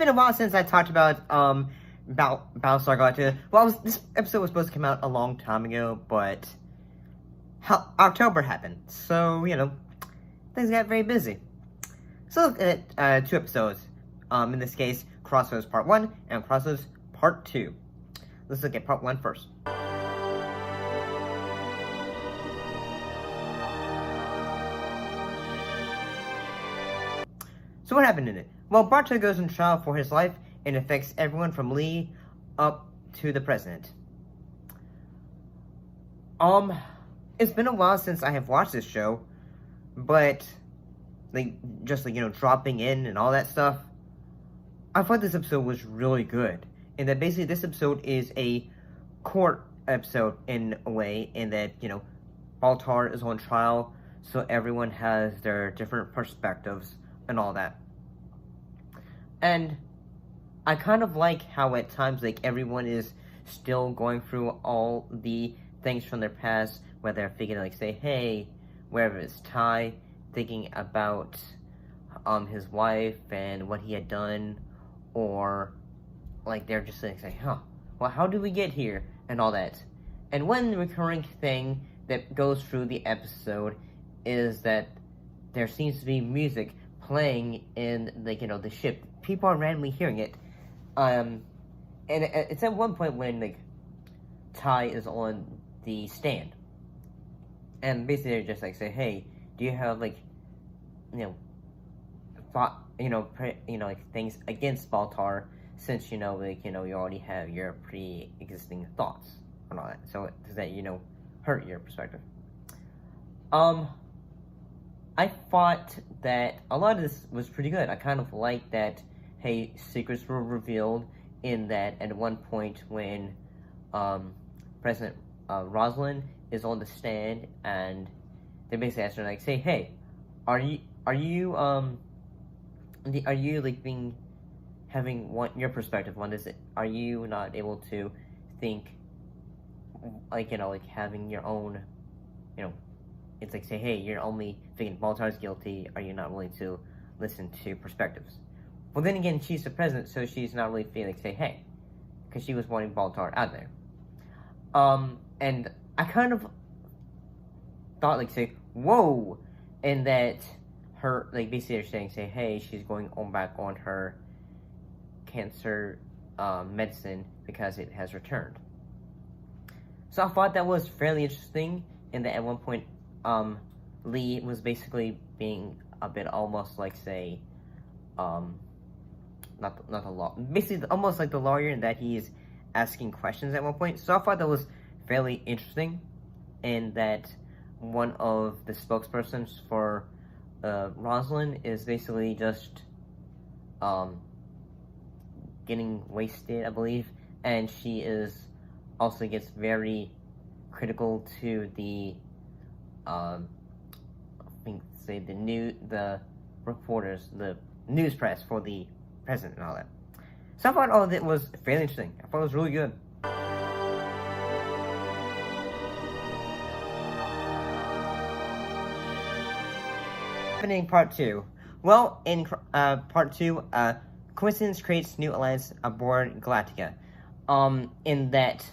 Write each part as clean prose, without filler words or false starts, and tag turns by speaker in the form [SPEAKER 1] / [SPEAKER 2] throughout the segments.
[SPEAKER 1] been a while since I talked about Battlestar Galactica. Well, this episode was supposed to come out a long time ago, but October happened, so things got very busy. So look at 2 episodes. In this case, Crossroads Part 1 and Crossroads Part 2. Let's look at Part 1 first. So what happened in it? Well, Baltar goes on trial for his life and affects everyone from Lee up to the president. It's been a while since I have watched this show, but dropping in and all that stuff, I thought this episode was really good. And that basically this episode is a court episode in a way, in that, Baltar is on trial, so everyone has their different perspectives and all that. And I kind of like how at times, everyone is still going through all the things from their past, where they're thinking, say, hey, wherever it's Ty, thinking about his wife and what he had done, or they're just saying, well, how did we get here, and all that. And one recurring thing that goes through the episode is that there seems to be music playing in the ship. People are randomly hearing it, and it's at one point when Ty is on the stand, and basically they're just say, hey, do you have things against Baltar, since you already have your pre-existing thoughts and all that, so does that hurt your perspective? I thought that a lot of this was pretty good. I kind of like that, hey, secrets were revealed, in that at one point when President Rosalind is on the stand, and they basically ask her, say, hey, are you having your perspective on this? Are you not able to think, having your own, it's say, hey, you're only thinking Baltar's guilty, are you not willing to listen to perspectives? Well, then again, she's the president, so she's not really feeling, say, hey, because she was wanting Baltar out there. And I kind of thought, say, whoa, and that her, basically they're saying, say, hey, she's going on back on her cancer medicine because it has returned. So I thought that was fairly interesting, in that at one point, Lee was basically being a bit almost say, not the law, basically almost like the lawyer, in that he's asking questions at one point. So I thought that was fairly interesting, and that one of the spokespersons for Rosalind is basically just getting wasted, I believe, and she also gets very critical to the the reporters, the news press for the president and all that. So I thought all of it was fairly interesting. I thought it was really good. Happening Part 2. Well, in Part 2, coincidence creates new alliance aboard Galactica. In that,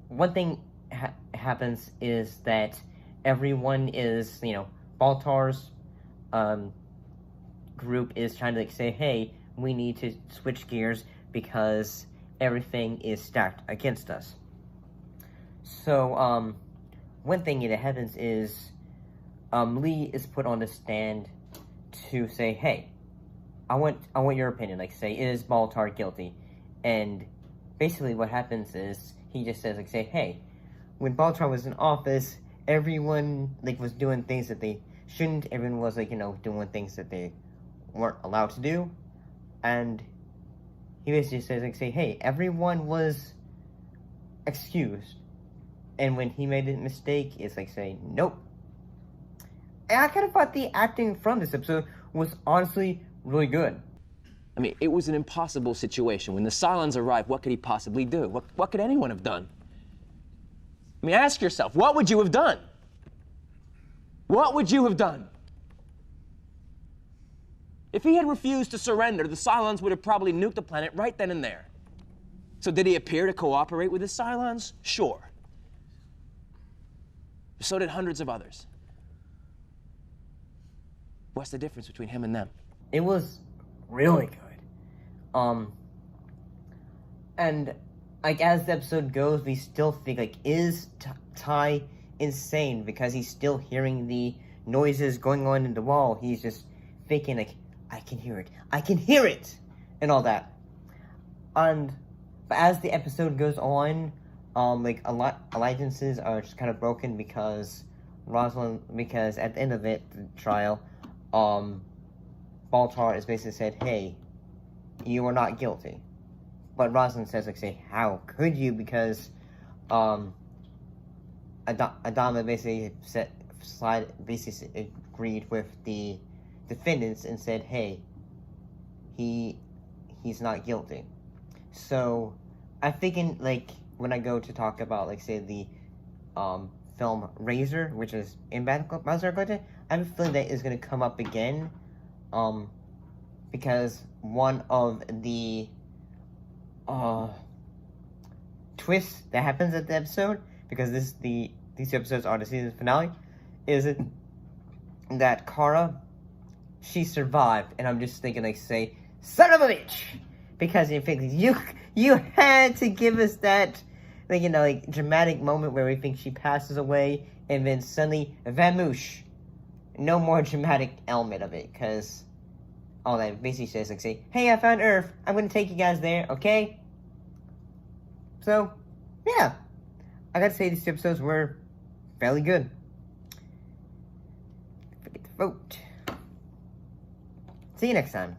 [SPEAKER 1] one thing happens is that everyone is, Baltar's group is trying to say, hey, we need to switch gears because everything is stacked against us. So, one thing that happens is Lee is put on the stand to say, hey, I want your opinion. Say, is Baltar guilty? And basically what happens is he just says, say, hey, when Baltar was in office, everyone was doing things that they shouldn't. Everyone was doing things that they weren't allowed to do. And he basically says, say, hey, everyone was excused. And when he made a mistake, it's say, nope. And I kind of thought the acting from this episode was honestly really good.
[SPEAKER 2] I mean, it was an impossible situation. When the Cylons arrived, what could he possibly do? What could anyone have done? I mean, ask yourself, what would you have done? What would you have done? If he had refused to surrender, the Cylons would have probably nuked the planet right then and there. So did he appear to cooperate with the Cylons? Sure. So did hundreds of others. What's the difference between him and them?
[SPEAKER 1] It was really good. And like as the episode goes, we still think like, is Ty insane because he's still hearing the noises going on in the wall? He's just thinking like, I can hear it, and all that. But as the episode goes on, like alliances are just kind of broken because because at the end of it, the trial, Baltar is basically said, hey, you are not guilty. But Rosalind says, like, say, how could you? Because, Adama basically agreed with the defendants and said, hey, he's not guilty. So, I'm thinking, like, when I go to talk about, like, say, the, film Razor, which is in Battlestar Galactica, I have a feeling that is going to come up again, because one of the twist that happens at the episode, because these two episodes are the season finale, is it that Kara, she survived, and I'm just thinking, like, say, son of a bitch, because you think you had to give us that, like, you know, like, dramatic moment where we think she passes away, and then suddenly, vamoosh, no more dramatic element of it, because all that basically says, like, say, hey, I found Earth, I'm gonna take you guys there, okay? So, yeah, I gotta say these two episodes were fairly good. Don't forget to vote. See you next time.